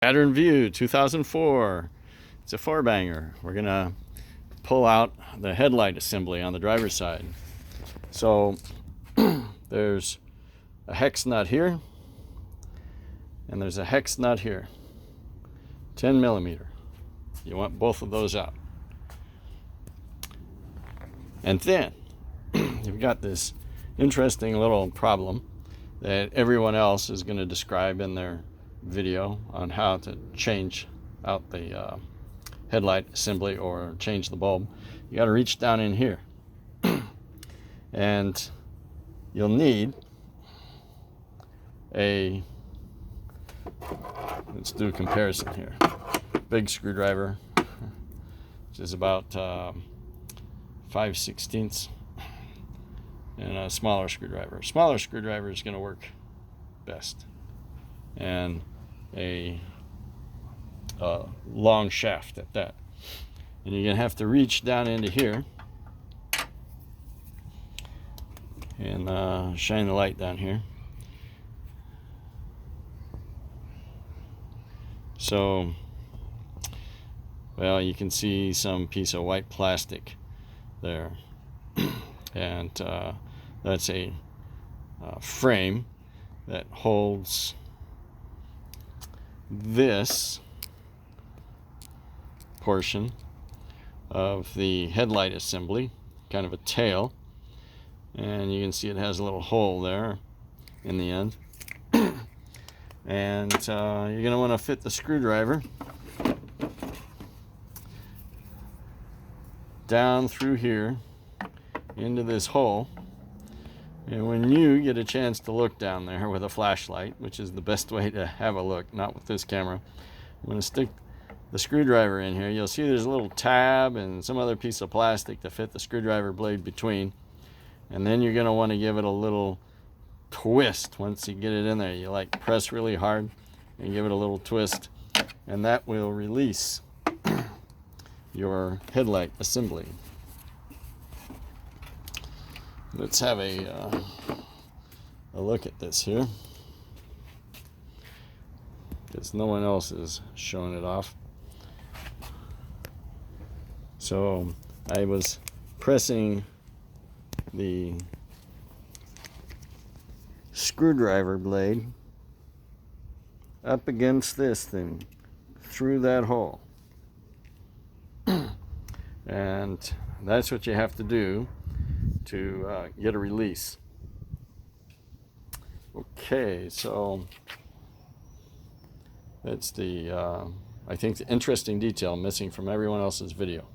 Saturn VUE 2004. It's a four-banger. We're gonna pull out the headlight assembly on the driver's side. So there's a hex nut here, and there's a hex nut here, 10 millimeter. You want both of those out. And then you've got this interesting little problem that everyone else is going to describe in their video on how to change out the headlight assembly or change the bulb. You got to reach down in here and you'll need let's do a comparison here. Big screwdriver, which is about 5/16, and a smaller screwdriver. Smaller screwdriver is going to work best, and a long shaft at that. And you're going to have to reach down into here and shine the light down here. So, well, you can see some piece of white plastic there, and that's a frame that holds this portion of the headlight assembly, kind of a tail, and you can see it has a little hole there in the end. And you're going to want to fit the screwdriver down through here into this hole. And when you get a chance to look down there with a flashlight, which is the best way to have a look, not with this camera, I'm going to stick the screwdriver in here. You'll see there's a little tab and some other piece of plastic to fit the screwdriver blade between. And then you're going to want to give it a little twist. Once you get it in there, you like press really hard and give it a little twist, and that will release your headlight assembly. Let's have a look at this here, because no one else is showing it off. So I was pressing the screwdriver blade up against this thing through that hole, and that's what you have to do to get a release. Okay, so that's the I think the interesting detail missing from everyone else's video.